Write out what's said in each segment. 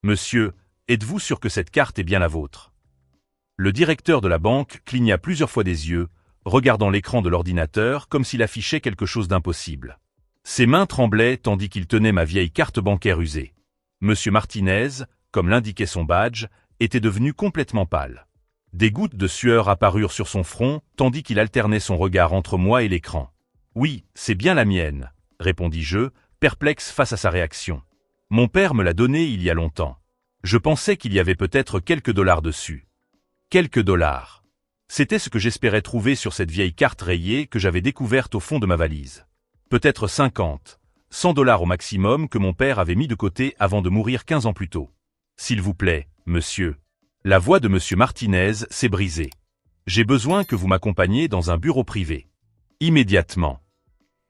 Monsieur, êtes-vous sûr que cette carte est bien la vôtre? Le directeur de la banque cligna plusieurs fois des yeux, regardant l'écran de l'ordinateur comme s'il affichait quelque chose d'impossible. Ses mains tremblaient tandis qu'il tenait ma vieille carte bancaire usée. Monsieur Martinez, comme l'indiquait son badge, était devenu complètement pâle. Des gouttes de sueur apparurent sur son front, tandis qu'il alternait son regard entre moi et l'écran. « Oui, c'est bien la mienne », répondis-je, perplexe face à sa réaction. « Mon père me l'a donnée il y a longtemps. Je pensais qu'il y avait peut-être quelques dollars dessus. » Quelques dollars. C'était ce que j'espérais trouver sur cette vieille carte rayée que j'avais découverte au fond de ma valise. Peut-être 50, 100 dollars au maximum que mon père avait mis de côté avant de mourir 15 ans plus tôt. « S'il vous plaît, monsieur. » La voix de monsieur Martinez s'est brisée. « J'ai besoin que vous m'accompagniez dans un bureau privé. » Immédiatement.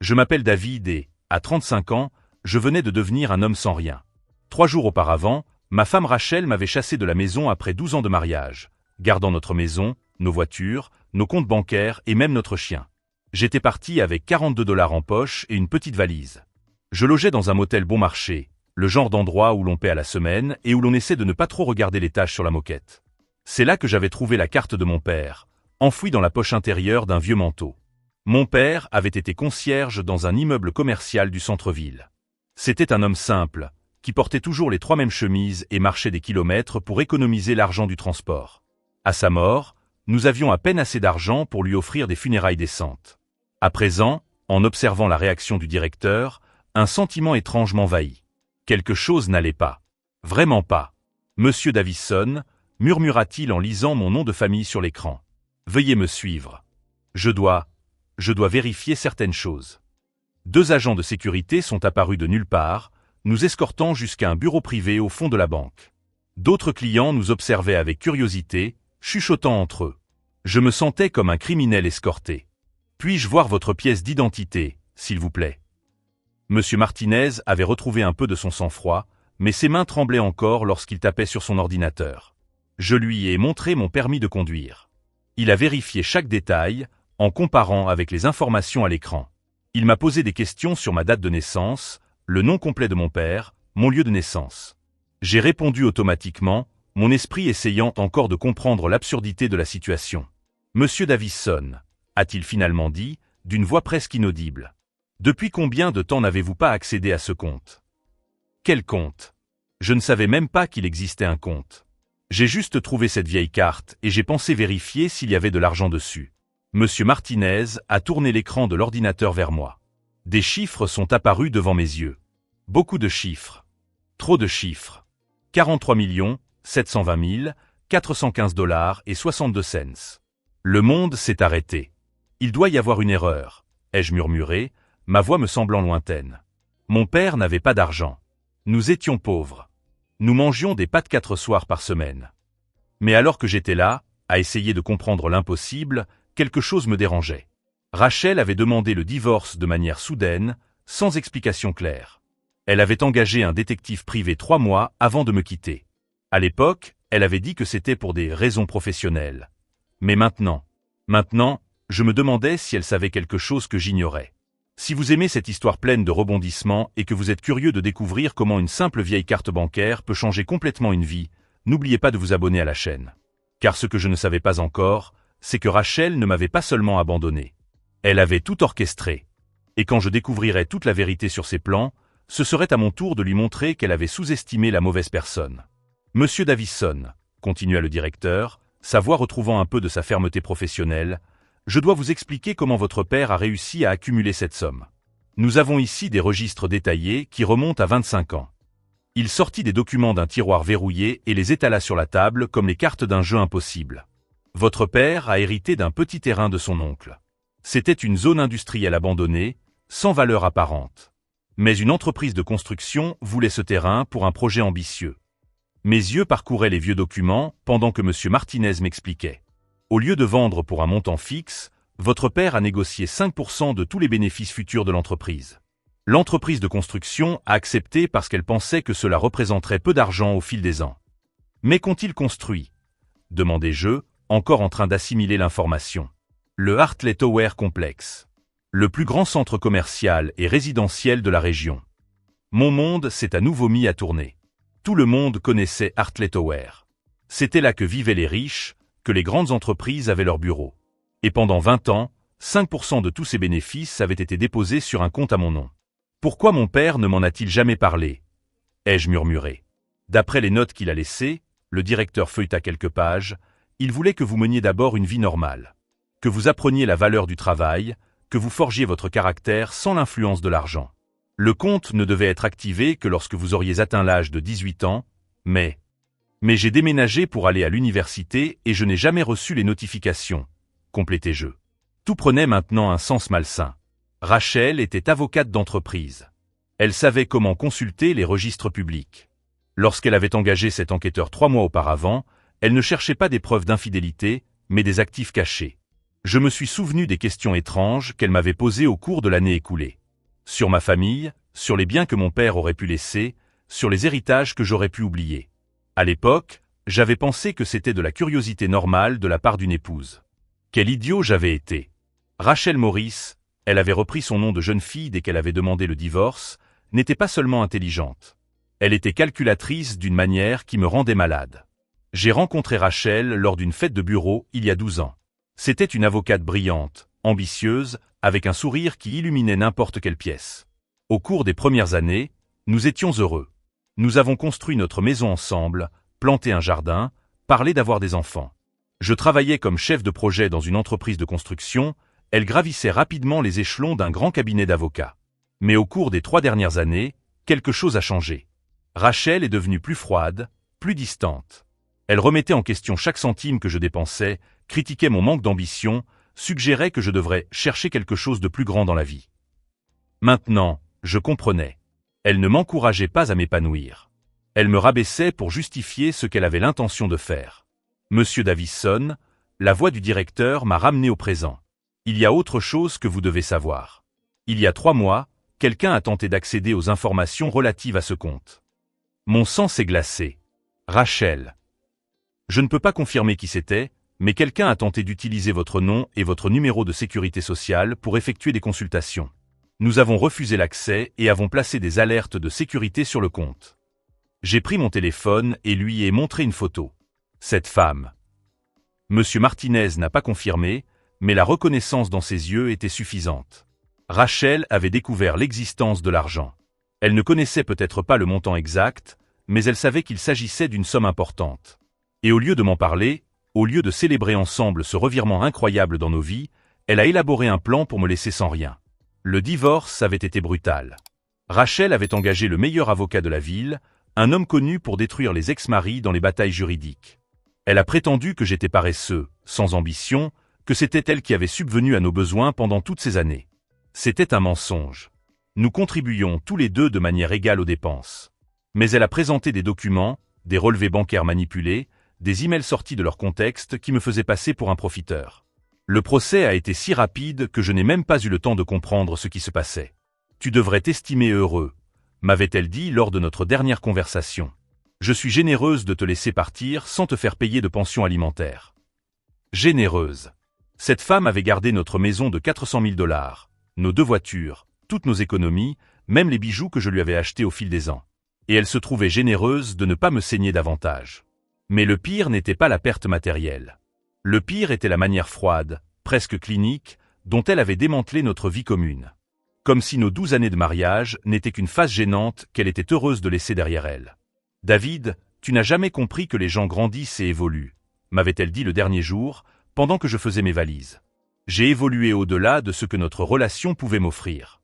Je m'appelle David et, à 35 ans, je venais de devenir un homme sans rien. 3 jours auparavant, ma femme Rachel m'avait chassé de la maison après 12 ans de mariage, gardant notre maison, nos voitures, nos comptes bancaires et même notre chien. J'étais parti avec 42 dollars en poche et une petite valise. Je logeais dans un motel bon marché, le genre d'endroit où l'on paie à la semaine et où l'on essaie de ne pas trop regarder les taches sur la moquette. C'est là que j'avais trouvé la carte de mon père, enfouie dans la poche intérieure d'un vieux manteau. Mon père avait été concierge dans un immeuble commercial du centre-ville. C'était un homme simple, qui portait toujours les 3 mêmes chemises et marchait des kilomètres pour économiser l'argent du transport. À sa mort, nous avions à peine assez d'argent pour lui offrir des funérailles décentes. À présent, en observant la réaction du directeur, un sentiment étrange m'envahit. Quelque chose n'allait pas. Vraiment pas. « Monsieur Davison », murmura-t-il en lisant mon nom de famille sur l'écran. « Veuillez me suivre. Je dois vérifier certaines choses. » 2 agents de sécurité sont apparus de nulle part, nous escortant jusqu'à un bureau privé au fond de la banque. D'autres clients nous observaient avec curiosité, chuchotant entre eux. Je me sentais comme un criminel escorté. « Puis-je voir votre pièce d'identité, s'il vous plaît ?» Monsieur Martinez avait retrouvé un peu de son sang-froid, mais ses mains tremblaient encore lorsqu'il tapait sur son ordinateur. Je lui ai montré mon permis de conduire. Il a vérifié chaque détail, en comparant avec les informations à l'écran. Il m'a posé des questions sur ma date de naissance, le nom complet de mon père, mon lieu de naissance. J'ai répondu automatiquement, mon esprit essayant encore de comprendre l'absurdité de la situation. « Monsieur Davison », a-t-il finalement dit, d'une voix presque inaudible. « Depuis combien de temps n'avez-vous pas accédé à ce compte ?»« Quel compte ? Je ne savais même pas qu'il existait un compte. J'ai juste trouvé cette vieille carte et j'ai pensé vérifier s'il y avait de l'argent dessus. » Monsieur Martinez a tourné l'écran de l'ordinateur vers moi. Des chiffres sont apparus devant mes yeux. Beaucoup de chiffres. Trop de chiffres. 43 720 415 dollars et 62 cents. Le monde s'est arrêté. Il doit y avoir une erreur, ai-je murmuré, ma voix me semblant lointaine. Mon père n'avait pas d'argent. Nous étions pauvres. Nous mangions des pâtes 4 soirs par semaine. Mais alors que j'étais là, à essayer de comprendre l'impossible, quelque chose me dérangeait. Rachel avait demandé le divorce de manière soudaine, sans explication claire. Elle avait engagé un détective privé 3 mois avant de me quitter. À l'époque, elle avait dit que c'était pour des raisons professionnelles. Mais maintenant, je me demandais si elle savait quelque chose que j'ignorais. Si vous aimez cette histoire pleine de rebondissements et que vous êtes curieux de découvrir comment une simple vieille carte bancaire peut changer complètement une vie, n'oubliez pas de vous abonner à la chaîne. Car ce que je ne savais pas encore, c'est que Rachel ne m'avait pas seulement abandonné. Elle avait tout orchestré. Et quand je découvrirais toute la vérité sur ses plans, ce serait à mon tour de lui montrer qu'elle avait sous-estimé la mauvaise personne. « Monsieur Davison », continua le directeur, sa voix retrouvant un peu de sa fermeté professionnelle, « je dois vous expliquer comment votre père a réussi à accumuler cette somme. Nous avons ici des registres détaillés qui remontent à 25 ans. » Il sortit des documents d'un tiroir verrouillé et les étala sur la table comme les cartes d'un jeu impossible. « Votre père a hérité d'un petit terrain de son oncle. C'était une zone industrielle abandonnée, sans valeur apparente. Mais une entreprise de construction voulait ce terrain pour un projet ambitieux. Mes yeux parcouraient les vieux documents pendant que M. Martinez m'expliquait. Au lieu de vendre pour un montant fixe, votre père a négocié 5% de tous les bénéfices futurs de l'entreprise. L'entreprise de construction a accepté parce qu'elle pensait que cela représenterait peu d'argent au fil des ans. Mais qu'ont-ils construit ? Demandai-je, encore en train d'assimiler l'information. Le Hartley Tower Complex. Le plus grand centre commercial et résidentiel de la région. Mon monde s'est à nouveau mis à tourner. Tout le monde connaissait Hartley Tower. C'était là que vivaient les riches, que les grandes entreprises avaient leurs bureaux. Et pendant 20 ans, 5% de tous ces bénéfices avaient été déposés sur un compte à mon nom. Pourquoi mon père ne m'en a-t-il jamais parlé? Ai-je murmuré. D'après les notes qu'il a laissées, le directeur feuilleta quelques pages, il voulait que vous meniez d'abord une vie normale. Que vous appreniez la valeur du travail, que vous forgiez votre caractère sans l'influence de l'argent. Le compte ne devait être activé que lorsque vous auriez atteint l'âge de 18 ans, mais j'ai déménagé pour aller à l'université et je n'ai jamais reçu les notifications, complétai-je. Tout prenait maintenant un sens malsain. Rachel était avocate d'entreprise. Elle savait comment consulter les registres publics. Lorsqu'elle avait engagé cet enquêteur 3 mois auparavant, elle ne cherchait pas des preuves d'infidélité, mais des actifs cachés. Je me suis souvenu des questions étranges qu'elle m'avait posées au cours de l'année écoulée. Sur ma famille, sur les biens que mon père aurait pu laisser, sur les héritages que j'aurais pu oublier. À l'époque, j'avais pensé que c'était de la curiosité normale de la part d'une épouse. Quel idiot j'avais été. Rachel Morris, elle avait repris son nom de jeune fille dès qu'elle avait demandé le divorce, n'était pas seulement intelligente. Elle était calculatrice d'une manière qui me rendait malade. J'ai rencontré Rachel lors d'une fête de bureau il y a 12 ans. C'était une avocate brillante, ambitieuse, avec un sourire qui illuminait n'importe quelle pièce. Au cours des premières années, nous étions heureux. Nous avons construit notre maison ensemble, planté un jardin, parlé d'avoir des enfants. Je travaillais comme chef de projet dans une entreprise de construction, elle gravissait rapidement les échelons d'un grand cabinet d'avocats. Mais au cours des 3 dernières années, quelque chose a changé. Rachel est devenue plus froide, plus distante. Elle remettait en question chaque centime que je dépensais, critiquait mon manque d'ambition, suggérait que je devrais chercher quelque chose de plus grand dans la vie. Maintenant, je comprenais. Elle ne m'encourageait pas à m'épanouir. Elle me rabaissait pour justifier ce qu'elle avait l'intention de faire. Monsieur Davison, la voix du directeur m'a ramené au présent. Il y a autre chose que vous devez savoir. Il y a 3 mois, quelqu'un a tenté d'accéder aux informations relatives à ce compte. Mon sang s'est glacé. Rachel. Je ne peux pas confirmer qui c'était, mais quelqu'un a tenté d'utiliser votre nom et votre numéro de sécurité sociale pour effectuer des consultations. Nous avons refusé l'accès et avons placé des alertes de sécurité sur le compte. J'ai pris mon téléphone et lui ai montré une photo. Cette femme. Monsieur Martinez n'a pas confirmé, mais la reconnaissance dans ses yeux était suffisante. Rachel avait découvert l'existence de l'argent. Elle ne connaissait peut-être pas le montant exact, mais elle savait qu'il s'agissait d'une somme importante. Et au lieu de m'en parler, au lieu de célébrer ensemble ce revirement incroyable dans nos vies, elle a élaboré un plan pour me laisser sans rien. Le divorce avait été brutal. Rachel avait engagé le meilleur avocat de la ville, un homme connu pour détruire les ex-maris dans les batailles juridiques. Elle a prétendu que j'étais paresseux, sans ambition, que c'était elle qui avait subvenu à nos besoins pendant toutes ces années. C'était un mensonge. Nous contribuions tous les deux de manière égale aux dépenses. Mais elle a présenté des documents, des relevés bancaires manipulés, des emails sortis de leur contexte qui me faisaient passer pour un profiteur. Le procès a été si rapide que je n'ai même pas eu le temps de comprendre ce qui se passait. Tu devrais t'estimer heureux, m'avait-elle dit lors de notre dernière conversation. Je suis généreuse de te laisser partir sans te faire payer de pension alimentaire. Généreuse. Cette femme avait gardé notre maison de 400 000 $, nos 2 voitures, toutes nos économies, même les bijoux que je lui avais achetés au fil des ans. Et elle se trouvait généreuse de ne pas me saigner davantage. Mais le pire n'était pas la perte matérielle. Le pire était la manière froide, presque clinique, dont elle avait démantelé notre vie commune. Comme si nos 12 années de mariage n'étaient qu'une phase gênante qu'elle était heureuse de laisser derrière elle. « David, tu n'as jamais compris que les gens grandissent et évoluent », m'avait-elle dit le dernier jour, pendant que je faisais mes valises. J'ai évolué au-delà de ce que notre relation pouvait m'offrir.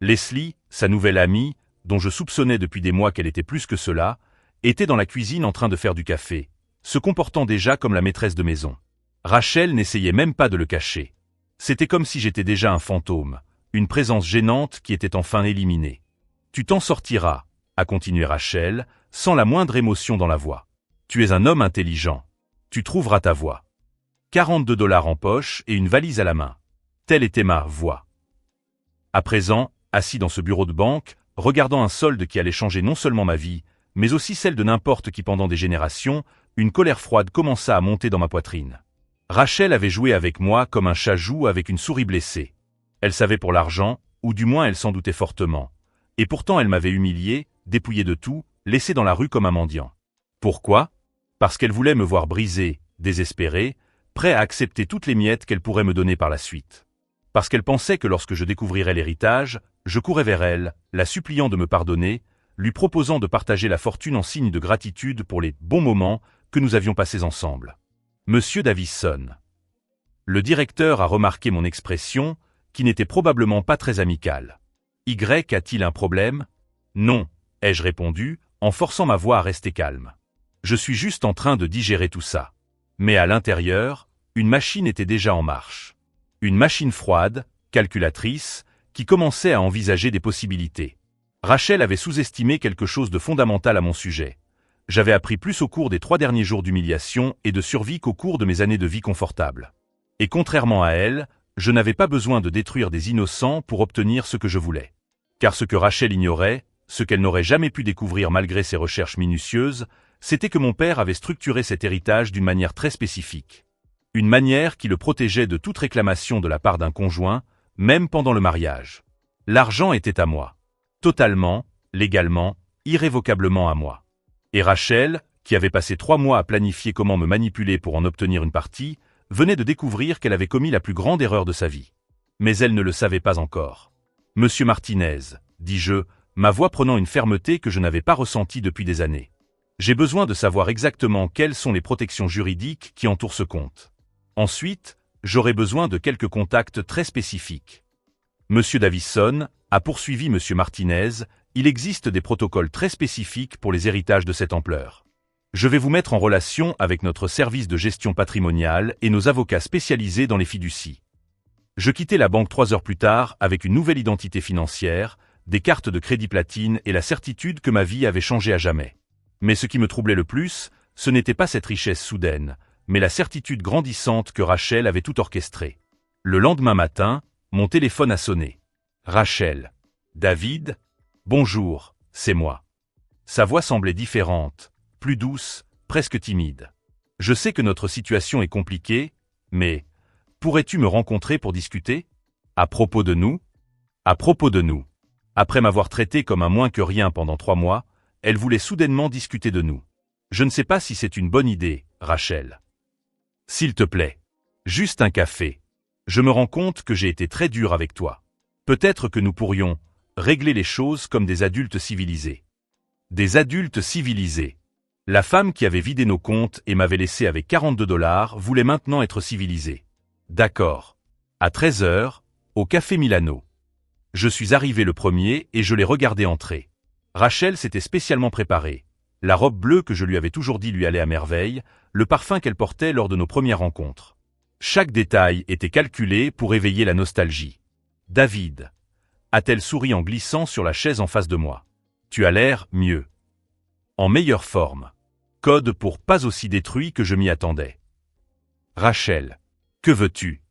Leslie, sa nouvelle amie, dont je soupçonnais depuis des mois qu'elle était plus que cela, était dans la cuisine en train de faire du café, se comportant déjà comme la maîtresse de maison. Rachel n'essayait même pas de le cacher. C'était comme si j'étais déjà un fantôme, une présence gênante qui était enfin éliminée. « Tu t'en sortiras », a continué Rachel, sans la moindre émotion dans la voix. « Tu es un homme intelligent. Tu trouveras ta voie. » 42 $ en poche et une valise à la main. Telle était ma voix. À présent, assis dans ce bureau de banque, regardant un solde qui allait changer non seulement ma vie, mais aussi celle de n'importe qui pendant des générations, une colère froide commença à monter dans ma poitrine. Rachel avait joué avec moi comme un chat joue avec une souris blessée. Elle savait pour l'argent, ou du moins elle s'en doutait fortement. Et pourtant elle m'avait humilié, dépouillé de tout, laissé dans la rue comme un mendiant. Pourquoi? Parce qu'elle voulait me voir brisé, désespéré, prêt à accepter toutes les miettes qu'elle pourrait me donner par la suite. Parce qu'elle pensait que lorsque je découvrirais l'héritage, je courrais vers elle, la suppliant de me pardonner, lui proposant de partager la fortune en signe de gratitude pour les bons moments que nous avions passés ensemble. Monsieur Davison. Le directeur a remarqué mon expression, qui n'était probablement pas très amicale. Y a-t-il un problème? Non, ai-je répondu, en forçant ma voix à rester calme. Je suis juste en train de digérer tout ça. Mais à l'intérieur, une machine était déjà en marche. Une machine froide, calculatrice, qui commençait à envisager des possibilités. Rachel avait sous-estimé quelque chose de fondamental à mon sujet. J'avais appris plus au cours des 3 derniers jours d'humiliation et de survie qu'au cours de mes années de vie confortable. Et contrairement à elle, je n'avais pas besoin de détruire des innocents pour obtenir ce que je voulais. Car ce que Rachel ignorait, ce qu'elle n'aurait jamais pu découvrir malgré ses recherches minutieuses, c'était que mon père avait structuré cet héritage d'une manière très spécifique. Une manière qui le protégeait de toute réclamation de la part d'un conjoint, même pendant le mariage. L'argent était à moi. Totalement, légalement, irrévocablement à moi. Et Rachel, qui avait passé 3 mois à planifier comment me manipuler pour en obtenir une partie, venait de découvrir qu'elle avait commis la plus grande erreur de sa vie. Mais elle ne le savait pas encore. « Monsieur Martinez », dis-je, ma voix prenant une fermeté que je n'avais pas ressentie depuis des années. J'ai besoin de savoir exactement quelles sont les protections juridiques qui entourent ce compte. Ensuite, j'aurai besoin de quelques contacts très spécifiques. Monsieur Davison, a poursuivi Monsieur Martinez, il existe des protocoles très spécifiques pour les héritages de cette ampleur. Je vais vous mettre en relation avec notre service de gestion patrimoniale et nos avocats spécialisés dans les fiducies. Je quittai la banque 3 heures plus tard avec une nouvelle identité financière, des cartes de crédit platine et la certitude que ma vie avait changé à jamais. Mais ce qui me troublait le plus, ce n'était pas cette richesse soudaine, mais la certitude grandissante que Rachel avait tout orchestré. Le lendemain matin, mon téléphone a sonné. Rachel. David. Bonjour, c'est moi. Sa voix semblait différente, plus douce, presque timide. Je sais que notre situation est compliquée, mais pourrais-tu me rencontrer pour discuter? À propos de nous? À propos de nous. Après m'avoir traité comme un moins que rien pendant 3 mois, elle voulait soudainement discuter de nous. Je ne sais pas si c'est une bonne idée, Rachel. S'il te plaît. Juste un café. Je me rends compte que j'ai été très dur avec toi. Peut-être que nous pourrions régler les choses comme des adultes civilisés. Des adultes civilisés. La femme qui avait vidé nos comptes et m'avait laissé avec $42 voulait maintenant être civilisée. D'accord. À 13 heures, au Café Milano. Je suis arrivé le premier et je l'ai regardé entrer. Rachel s'était spécialement préparée. La robe bleue que je lui avais toujours dit lui allait à merveille, le parfum qu'elle portait lors de nos premières rencontres. Chaque détail était calculé pour éveiller la nostalgie. David, a-t-elle souri en glissant sur la chaise en face de moi. Tu as l'air mieux. En meilleure forme. Code pour pas aussi détruit que je m'y attendais. Rachel, que veux-tu?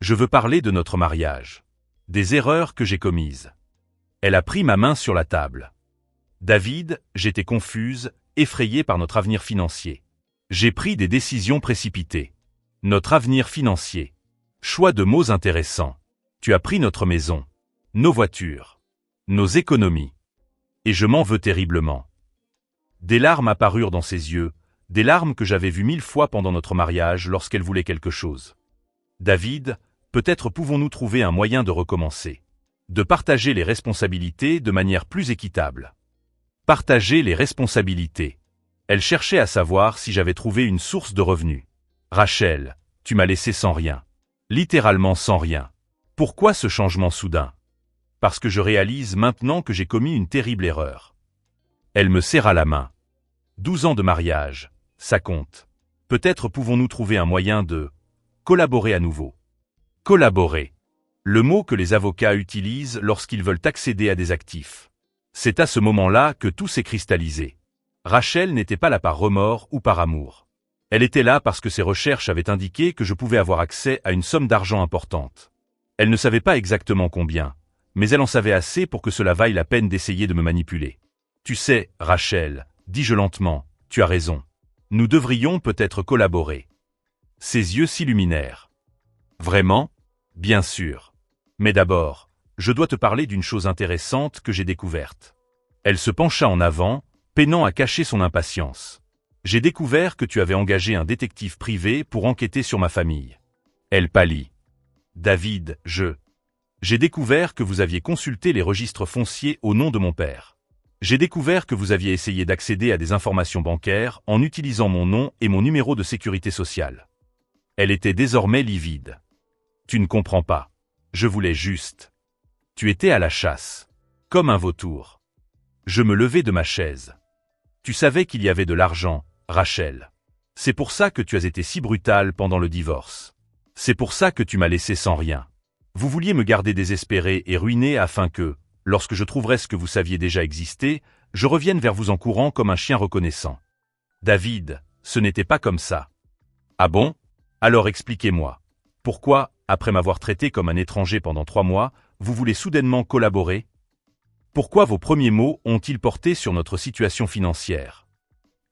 Je veux parler de notre mariage. Des erreurs que j'ai commises. Elle a pris ma main sur la table. David, j'étais confuse, effrayée par notre avenir financier. J'ai pris des décisions précipitées. Notre avenir financier. Choix de mots intéressants. Tu as pris notre maison, nos voitures, nos économies. Et je m'en veux terriblement. Des larmes apparurent dans ses yeux, des larmes que j'avais vues 1000 fois pendant notre mariage lorsqu'elle voulait quelque chose. David, peut-être pouvons-nous trouver un moyen de recommencer. De partager les responsabilités de manière plus équitable. Partager les responsabilités. Elle cherchait à savoir si j'avais trouvé une source de revenus. Rachel, tu m'as laissé sans rien. Littéralement sans rien. Pourquoi ce changement soudain? Parce que je réalise maintenant que j'ai commis une terrible erreur. Elle me serra la main. 12 ans de mariage, ça compte. Peut-être pouvons-nous trouver un moyen de collaborer à nouveau. Collaborer. Le mot que les avocats utilisent lorsqu'ils veulent accéder à des actifs. C'est à ce moment-là que tout s'est cristallisé. Rachel n'était pas là par remords ou par amour. Elle était là parce que ses recherches avaient indiqué que je pouvais avoir accès à une somme d'argent importante. Elle ne savait pas exactement combien, mais elle en savait assez pour que cela vaille la peine d'essayer de me manipuler. Tu sais, Rachel, dis-je lentement, tu as raison. Nous devrions peut-être collaborer. Ses yeux s'illuminèrent. Vraiment? Bien sûr. Mais d'abord, je dois te parler d'une chose intéressante que j'ai découverte. Elle se pencha en avant, peinant à cacher son impatience. J'ai découvert que tu avais engagé un détective privé pour enquêter sur ma famille. Elle pâlit. David, J'ai découvert que vous aviez consulté les registres fonciers au nom de mon père. J'ai découvert que vous aviez essayé d'accéder à des informations bancaires en utilisant mon nom et mon numéro de sécurité sociale. Elle était désormais livide. Tu ne comprends pas. Je voulais juste. Tu étais à la chasse. Comme un vautour. Je me levai de ma chaise. Tu savais qu'il y avait de l'argent, Rachel. C'est pour ça que tu as été si brutale pendant le divorce. C'est pour ça que tu m'as laissé sans rien. Vous vouliez me garder désespéré et ruiné afin que, lorsque je trouverais ce que vous saviez déjà exister, je revienne vers vous en courant comme un chien reconnaissant. David, ce n'était pas comme ça. Ah bon? Alors expliquez-moi. Pourquoi, après m'avoir traité comme un étranger pendant 3 mois, vous voulez soudainement collaborer? Pourquoi vos premiers mots ont-ils porté sur notre situation financière?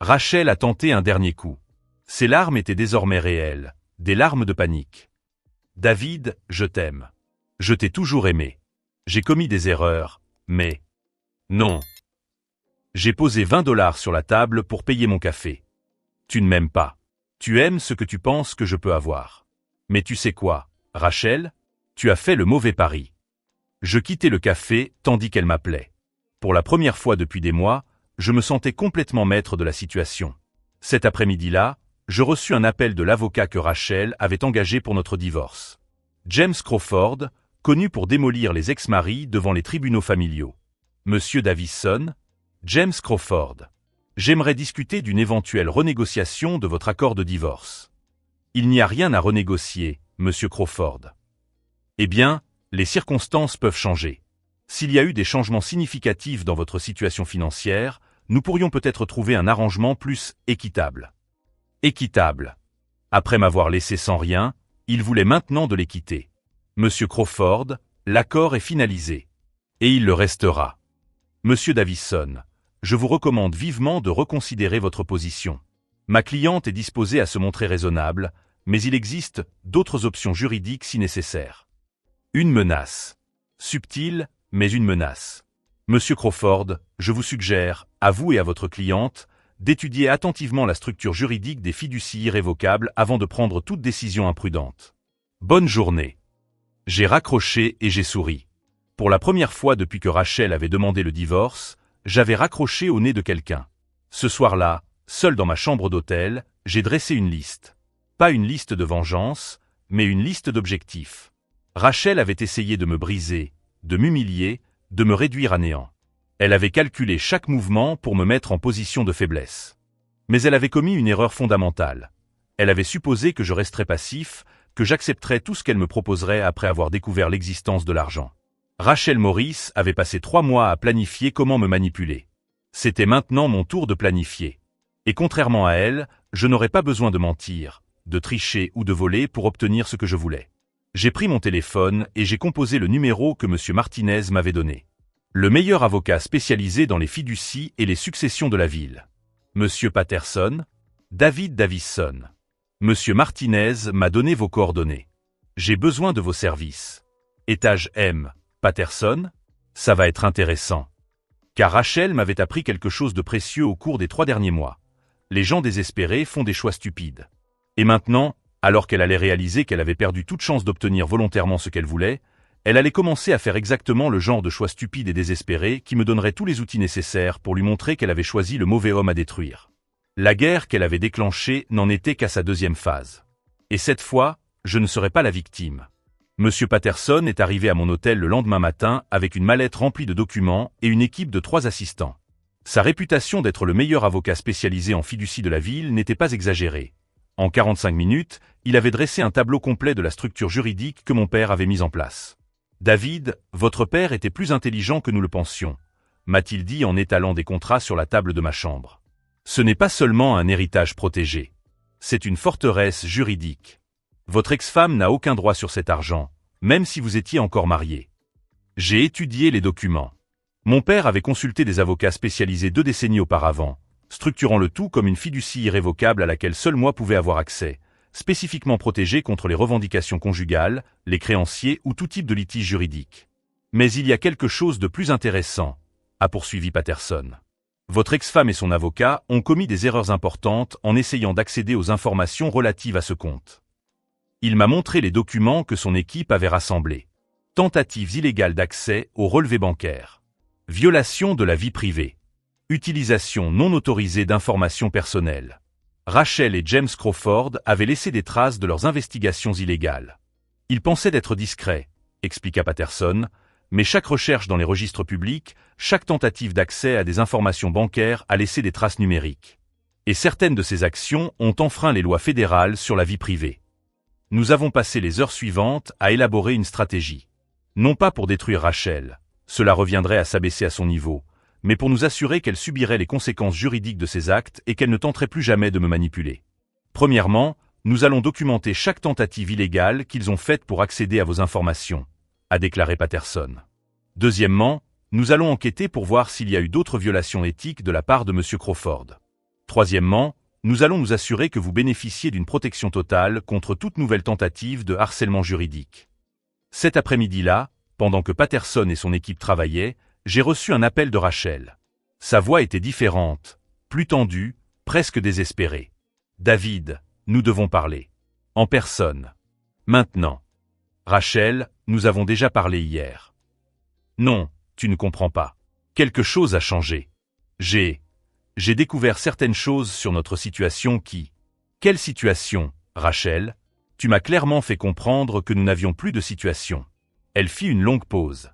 Rachel a tenté un dernier coup. Ses larmes étaient désormais réelles, des larmes de panique. David, je t'aime. Je t'ai toujours aimé. J'ai commis des erreurs, mais... Non. J'ai posé 20 $ sur la table pour payer mon café. Tu ne m'aimes pas. Tu aimes ce que tu penses que je peux avoir. Mais tu sais quoi, Rachel? Tu as fait le mauvais pari. Je quittais le café tandis qu'elle m'appelait. Pour la première fois depuis des mois, je me sentais complètement maître de la situation. Cet après-midi-là, je reçus un appel de l'avocat que Rachel avait engagé pour notre divorce. James Crawford, connu pour démolir les ex-maris devant les tribunaux familiaux. Monsieur Davison, James Crawford. J'aimerais discuter d'une éventuelle renégociation de votre accord de divorce. Il n'y a rien à renégocier, Monsieur Crawford. Eh bien, les circonstances peuvent changer. S'il y a eu des changements significatifs dans votre situation financière, nous pourrions peut-être trouver un arrangement plus équitable. Équitable. Après m'avoir laissé sans rien, il voulait maintenant de l'équité. Monsieur Crawford, l'accord est finalisé. Et il le restera. Monsieur Davison, je vous recommande vivement de reconsidérer votre position. Ma cliente est disposée à se montrer raisonnable, mais il existe d'autres options juridiques si nécessaire. Une menace. Subtile, mais une menace. Monsieur Crawford, je vous suggère, à vous et à votre cliente, d'étudier attentivement la structure juridique des fiducies irrévocables avant de prendre toute décision imprudente. Bonne journée. J'ai raccroché et j'ai souri. Pour la première fois depuis que Rachel avait demandé le divorce, j'avais raccroché au nez de quelqu'un. Ce soir-là, seul dans ma chambre d'hôtel, j'ai dressé une liste. Pas une liste de vengeance, mais une liste d'objectifs. Rachel avait essayé de me briser, de m'humilier, de me réduire à néant. Elle avait calculé chaque mouvement pour me mettre en position de faiblesse. Mais elle avait commis une erreur fondamentale. Elle avait supposé que je resterais passif, que j'accepterais tout ce qu'elle me proposerait après avoir découvert l'existence de l'argent. Rachel Morris avait passé 3 mois à planifier comment me manipuler. C'était maintenant mon tour de planifier. Et contrairement à elle, je n'aurais pas besoin de mentir, de tricher ou de voler pour obtenir ce que je voulais. J'ai pris mon téléphone et j'ai composé le numéro que M. Martinez m'avait donné. Le meilleur avocat spécialisé dans les fiducies et les successions de la ville. Monsieur Patterson, David Davison. Monsieur Martinez m'a donné vos coordonnées. J'ai besoin de vos services. Étage M. Patterson? Ça va être intéressant. Car Rachel m'avait appris quelque chose de précieux au cours des 3 derniers mois. Les gens désespérés font des choix stupides. Et maintenant, alors qu'elle allait réaliser qu'elle avait perdu toute chance d'obtenir volontairement ce qu'elle voulait, elle allait commencer à faire exactement le genre de choix stupide et désespéré qui me donnerait tous les outils nécessaires pour lui montrer qu'elle avait choisi le mauvais homme à détruire. La guerre qu'elle avait déclenchée n'en était qu'à sa 2e phase. Et cette fois, je ne serais pas la victime. Monsieur Patterson est arrivé à mon hôtel le lendemain matin avec une mallette remplie de documents et une équipe de 3 assistants. Sa réputation d'être le meilleur avocat spécialisé en fiducie de la ville n'était pas exagérée. En 45 minutes, il avait dressé un tableau complet de la structure juridique que mon père avait mise en place. « David, votre père était plus intelligent que nous le pensions », m'a-t-il dit en étalant des contrats sur la table de ma chambre. Ce n'est pas seulement un héritage protégé. C'est une forteresse juridique. Votre ex-femme n'a aucun droit sur cet argent, même si vous étiez encore marié. J'ai étudié les documents. Mon père avait consulté des avocats spécialisés 2 décennies auparavant, structurant le tout comme une fiducie irrévocable à laquelle seul moi pouvais avoir accès, spécifiquement protégée contre les revendications conjugales, les créanciers ou tout type de litige juridique. Mais il y a quelque chose de plus intéressant, a poursuivi Patterson. Votre ex-femme et son avocat ont commis des erreurs importantes en essayant d'accéder aux informations relatives à ce compte. Il m'a montré les documents que son équipe avait rassemblés. Tentatives illégales d'accès aux relevés bancaires. Violation de la vie privée. Utilisation non autorisée d'informations personnelles. Rachel et James Crawford avaient laissé des traces de leurs investigations illégales. Ils pensaient d'être discrets, expliqua Patterson, mais chaque recherche dans les registres publics, chaque tentative d'accès à des informations bancaires a laissé des traces numériques. Et certaines de ces actions ont enfreint les lois fédérales sur la vie privée. Nous avons passé les heures suivantes à élaborer une stratégie. Non pas pour détruire Rachel, cela reviendrait à s'abaisser à son niveau, mais pour nous assurer qu'elle subirait les conséquences juridiques de ses actes et qu'elle ne tenterait plus jamais de me manipuler. Premièrement, nous allons documenter chaque tentative illégale qu'ils ont faite pour accéder à vos informations, a déclaré Patterson. Deuxièmement, nous allons enquêter pour voir s'il y a eu d'autres violations éthiques de la part de M. Crawford. Troisièmement, nous allons nous assurer que vous bénéficiez d'une protection totale contre toute nouvelle tentative de harcèlement juridique. Cet après-midi-là, pendant que Patterson et son équipe travaillaient, j'ai reçu un appel de Rachel. Sa voix était différente, plus tendue, presque désespérée. « David, nous devons parler. En personne. Maintenant. » « Rachel, nous avons déjà parlé hier. »« Non, tu ne comprends pas. Quelque chose a changé. J'ai découvert certaines choses sur notre situation qui... » « Quelle situation, Rachel ? Tu m'as clairement fait comprendre que nous n'avions plus de situation. » Elle fit une longue pause.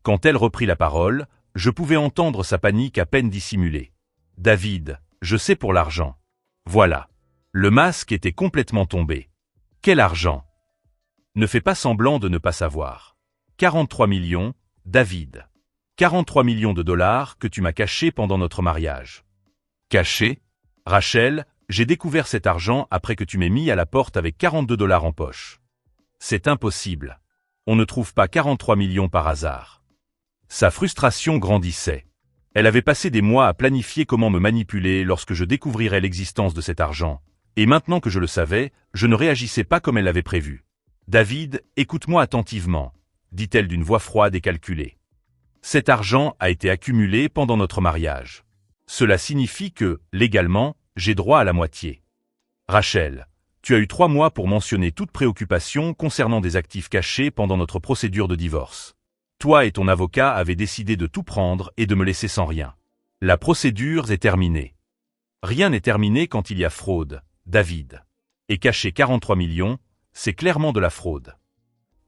Quand elle reprit la parole, je pouvais entendre sa panique à peine dissimulée. « David, je sais pour l'argent. » Voilà. Le masque était complètement tombé. « Quel argent ? » Ne fais pas semblant de ne pas savoir. 43 millions, David. 43 millions de dollars que tu m'as cachés pendant notre mariage. Cachés ? Rachel, j'ai découvert cet argent après que tu m'aies mis à la porte avec 42 dollars en poche. C'est impossible. On ne trouve pas 43 millions par hasard. Sa frustration grandissait. Elle avait passé des mois à planifier comment me manipuler lorsque je découvrirais l'existence de cet argent, et maintenant que je le savais, je ne réagissais pas comme elle l'avait prévu. « David, écoute-moi attentivement, » dit-elle d'une voix froide et calculée. « Cet argent a été accumulé pendant notre mariage. Cela signifie que, légalement, j'ai droit à la moitié. Rachel, tu as eu 3 mois pour mentionner toute préoccupation concernant des actifs cachés pendant notre procédure de divorce. Toi et ton avocat avez décidé de tout prendre et de me laisser sans rien. La procédure est terminée. Rien n'est terminé quand il y a fraude, David. Et cacher 43 millions, c'est clairement de la fraude. »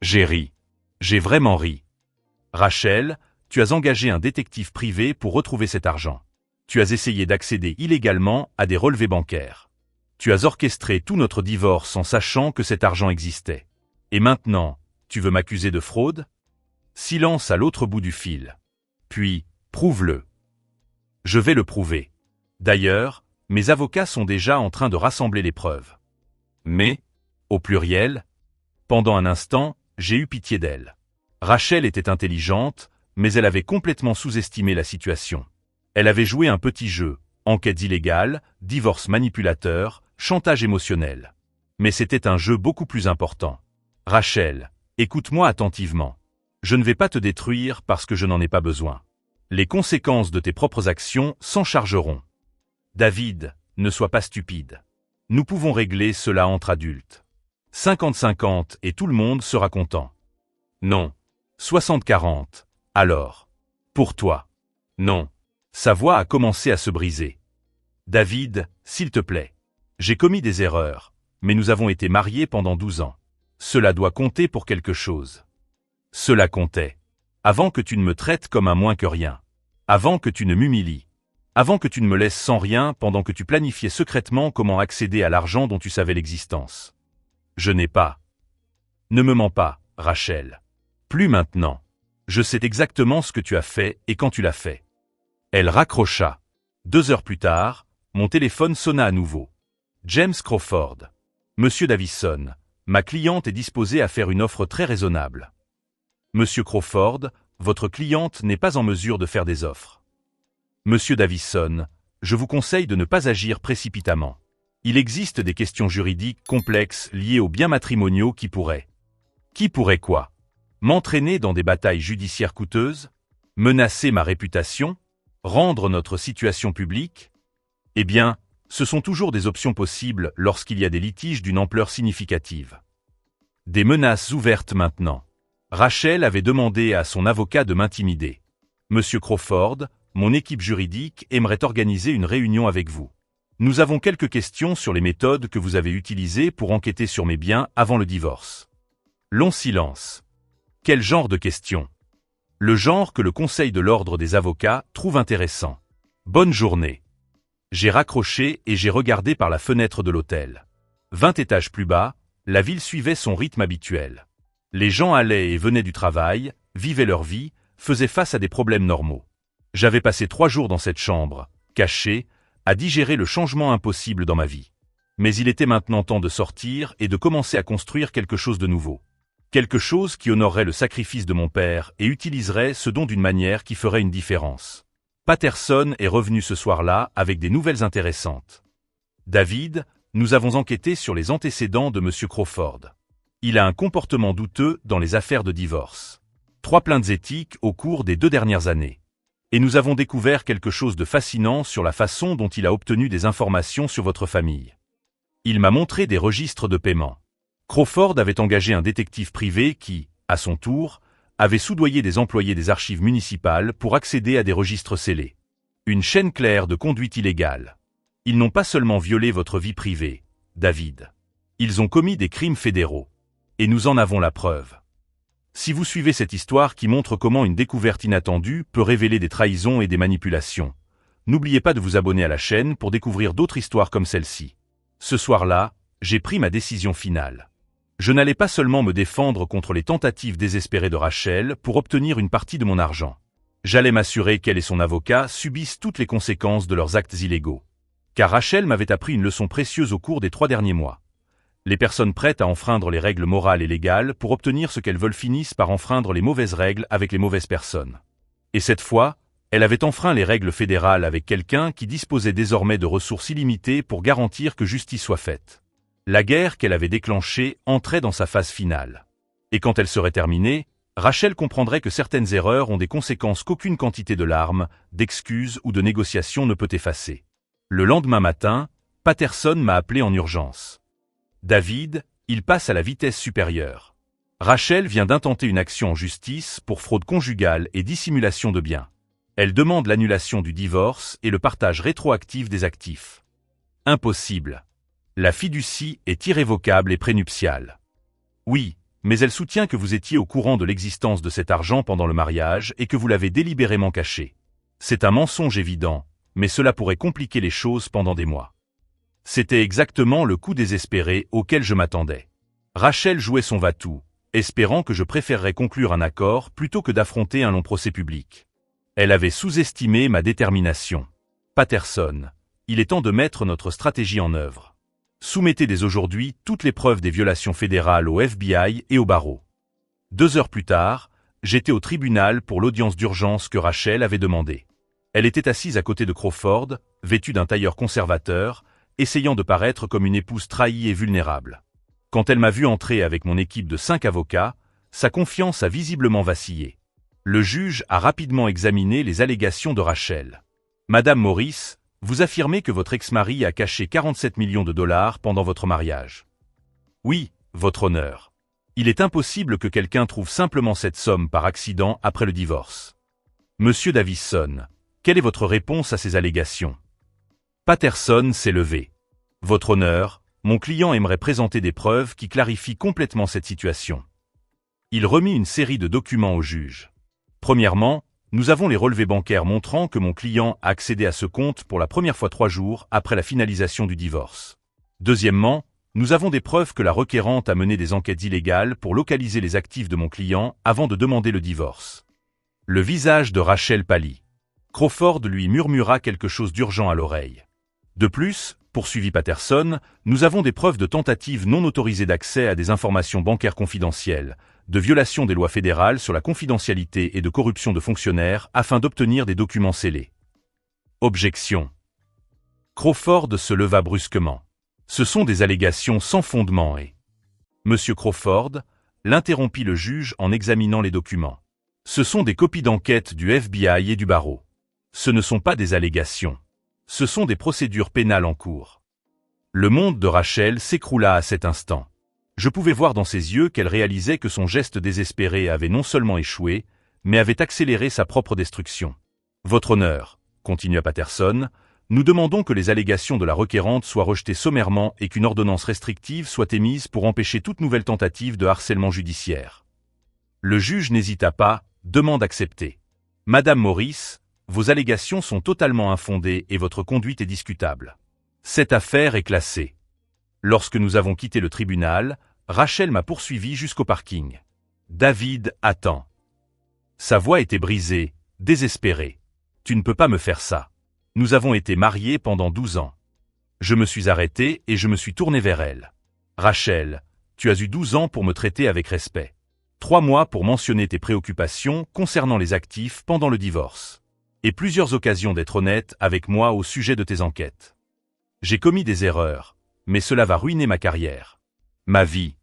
J'ai ri. J'ai vraiment ri. « Rachel, tu as engagé un détective privé pour retrouver cet argent. Tu as essayé d'accéder illégalement à des relevés bancaires. Tu as orchestré tout notre divorce en sachant que cet argent existait. Et maintenant, tu veux m'accuser de fraude ? » Silence à l'autre bout du fil. Puis, prouve-le. Je vais le prouver. D'ailleurs, mes avocats sont déjà en train de rassembler les preuves. Mais, au pluriel, pendant un instant, j'ai eu pitié d'elle. Rachel était intelligente, mais elle avait complètement sous-estimé la situation. Elle avait joué un petit jeu, enquêtes illégales, divorce manipulateur, chantage émotionnel. Mais c'était un jeu beaucoup plus important. Rachel, écoute-moi attentivement. Je ne vais pas te détruire parce que je n'en ai pas besoin. Les conséquences de tes propres actions s'en chargeront. David, ne sois pas stupide. Nous pouvons régler cela entre adultes. 50-50 et tout le monde sera content. Non. 60-40. Alors. Pour toi. Non. Sa voix a commencé à se briser. David, s'il te plaît. J'ai commis des erreurs, mais nous avons été mariés pendant 12 ans. Cela doit compter pour quelque chose. Cela comptait. Avant que tu ne me traites comme un moins que rien. Avant que tu ne m'humilies. Avant que tu ne me laisses sans rien pendant que tu planifiais secrètement comment accéder à l'argent dont tu savais l'existence. Je n'ai pas. Ne me mens pas, Rachel. Plus maintenant. Je sais exactement ce que tu as fait et quand tu l'as fait. Elle raccrocha. 2 heures plus tard, mon téléphone sonna à nouveau. James Crawford. Monsieur Davison, ma cliente est disposée à faire une offre très raisonnable. Monsieur Crawford, votre cliente n'est pas en mesure de faire des offres. Monsieur Davison, je vous conseille de ne pas agir précipitamment. Il existe des questions juridiques complexes liées aux biens matrimoniaux qui pourraient... Qui pourrait quoi ? M'entraîner dans des batailles judiciaires coûteuses ? Menacer ma réputation ? Rendre notre situation publique? Eh bien, ce sont toujours des options possibles lorsqu'il y a des litiges d'une ampleur significative. Des menaces ouvertes maintenant. Rachel avait demandé à son avocat de m'intimider. Monsieur Crawford, mon équipe juridique aimerait organiser une réunion avec vous. Nous avons quelques questions sur les méthodes que vous avez utilisées pour enquêter sur mes biens avant le divorce. Long silence. Quel genre de questions? Le genre que le Conseil de l'Ordre des avocats trouve intéressant. Bonne journée. J'ai raccroché et j'ai regardé par la fenêtre de l'hôtel. 20 étages plus bas, la ville suivait son rythme habituel. Les gens allaient et venaient du travail, vivaient leur vie, faisaient face à des problèmes normaux. J'avais passé 3 jours dans cette chambre, caché, à digérer le changement impossible dans ma vie. Mais il était maintenant temps de sortir et de commencer à construire quelque chose de nouveau. Quelque chose qui honorerait le sacrifice de mon père et utiliserait ce don d'une manière qui ferait une différence. Patterson est revenu ce soir-là avec des nouvelles intéressantes. David, nous avons enquêté sur les antécédents de M. Crawford. Il a un comportement douteux dans les affaires de divorce. 3 plaintes éthiques au cours des 2 dernières années. Et nous avons découvert quelque chose de fascinant sur la façon dont il a obtenu des informations sur votre famille. Il m'a montré des registres de paiement. Crawford avait engagé un détective privé qui, à son tour, avait soudoyé des employés des archives municipales pour accéder à des registres scellés. Une chaîne claire de conduite illégale. Ils n'ont pas seulement violé votre vie privée, David. Ils ont commis des crimes fédéraux. Et nous en avons la preuve. Si vous suivez cette histoire qui montre comment une découverte inattendue peut révéler des trahisons et des manipulations, n'oubliez pas de vous abonner à la chaîne pour découvrir d'autres histoires comme celle-ci. Ce soir-là, j'ai pris ma décision finale. Je n'allais pas seulement me défendre contre les tentatives désespérées de Rachel pour obtenir une partie de mon argent. J'allais m'assurer qu'elle et son avocat subissent toutes les conséquences de leurs actes illégaux. Car Rachel m'avait appris une leçon précieuse au cours des 3 derniers mois. Les personnes prêtes à enfreindre les règles morales et légales pour obtenir ce qu'elles veulent finissent par enfreindre les mauvaises règles avec les mauvaises personnes. Et cette fois, elle avait enfreint les règles fédérales avec quelqu'un qui disposait désormais de ressources illimitées pour garantir que justice soit faite. La guerre qu'elle avait déclenchée entrait dans sa phase finale. Et quand elle serait terminée, Rachel comprendrait que certaines erreurs ont des conséquences qu'aucune quantité de larmes, d'excuses ou de négociations ne peut effacer. Le lendemain matin, Patterson m'a appelé en urgence. David, il passe à la vitesse supérieure. Rachel vient d'intenter une action en justice pour fraude conjugale et dissimulation de biens. Elle demande l'annulation du divorce et le partage rétroactif des actifs. Impossible. La fiducie est irrévocable et prénuptiale. Oui, mais elle soutient que vous étiez au courant de l'existence de cet argent pendant le mariage et que vous l'avez délibérément caché. C'est un mensonge évident, mais cela pourrait compliquer les choses pendant des mois. C'était exactement le coup désespéré auquel je m'attendais. Rachel jouait son va-tout, espérant que je préférerais conclure un accord plutôt que d'affronter un long procès public. Elle avait sous-estimé ma détermination. Patterson, il est temps de mettre notre stratégie en œuvre. Soumettez dès aujourd'hui toutes les preuves des violations fédérales au FBI et au barreau. 2 heures plus tard, j'étais au tribunal pour l'audience d'urgence que Rachel avait demandée. Elle était assise à côté de Crawford, vêtue d'un tailleur conservateur, essayant de paraître comme une épouse trahie et vulnérable. Quand elle m'a vu entrer avec mon équipe de 5 avocats, sa confiance a visiblement vacillé. Le juge a rapidement examiné les allégations de Rachel. Madame Morris, vous affirmez que votre ex-mari a caché 47 millions de dollars pendant votre mariage. Oui, votre honneur. Il est impossible que quelqu'un trouve simplement cette somme par accident après le divorce. Monsieur Davison, quelle est votre réponse à ces allégations? Patterson s'est levé. Votre honneur, mon client aimerait présenter des preuves qui clarifient complètement cette situation. Il remit une série de documents au juge. Premièrement, nous avons les relevés bancaires montrant que mon client a accédé à ce compte pour la première fois 3 jours après la finalisation du divorce. Deuxièmement, nous avons des preuves que la requérante a mené des enquêtes illégales pour localiser les actifs de mon client avant de demander le divorce. Le visage de Rachel pâlit. Crawford lui murmura quelque chose d'urgent à l'oreille. De plus, poursuivit Patterson, nous avons des preuves de tentatives non autorisées d'accès à des informations bancaires confidentielles, de violation des lois fédérales sur la confidentialité et de corruption de fonctionnaires afin d'obtenir des documents scellés. Objection. Crawford se leva brusquement. Ce sont des allégations sans fondement et... Monsieur Crawford, l'interrompit le juge en examinant les documents. Ce sont des copies d'enquête du FBI et du barreau. Ce ne sont pas des allégations. Ce sont des procédures pénales en cours. Le monde de Rachel s'écroula à cet instant. Je pouvais voir dans ses yeux qu'elle réalisait que son geste désespéré avait non seulement échoué, mais avait accéléré sa propre destruction. « Votre honneur », continua Patterson, « nous demandons que les allégations de la requérante soient rejetées sommairement et qu'une ordonnance restrictive soit émise pour empêcher toute nouvelle tentative de harcèlement judiciaire. » Le juge n'hésita pas, demande acceptée. « Madame Morris, vos allégations sont totalement infondées et votre conduite est discutable. Cette affaire est classée. » Lorsque nous avons quitté le tribunal, Rachel m'a poursuivi jusqu'au parking. « David, attends. » Sa voix était brisée, désespérée. « Tu ne peux pas me faire ça. Nous avons été mariés pendant 12 ans. » Je me suis arrêté et je me suis tourné vers elle. « Rachel, tu as eu 12 ans pour me traiter avec respect. 3 mois pour mentionner tes préoccupations concernant les actifs pendant le divorce. Et plusieurs occasions d'être honnête avec moi au sujet de tes enquêtes. J'ai commis des erreurs, mais cela va ruiner ma carrière. Ma vie.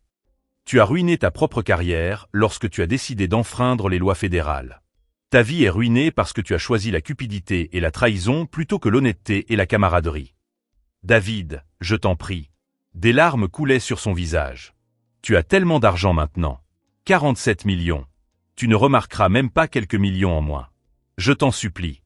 Tu as ruiné ta propre carrière lorsque tu as décidé d'enfreindre les lois fédérales. Ta vie est ruinée parce que tu as choisi la cupidité et la trahison plutôt que l'honnêteté et la camaraderie. David, je t'en prie. » Des larmes coulaient sur son visage. « Tu as tellement d'argent maintenant. 47 millions. Tu ne remarqueras même pas quelques millions en moins. Je t'en supplie. »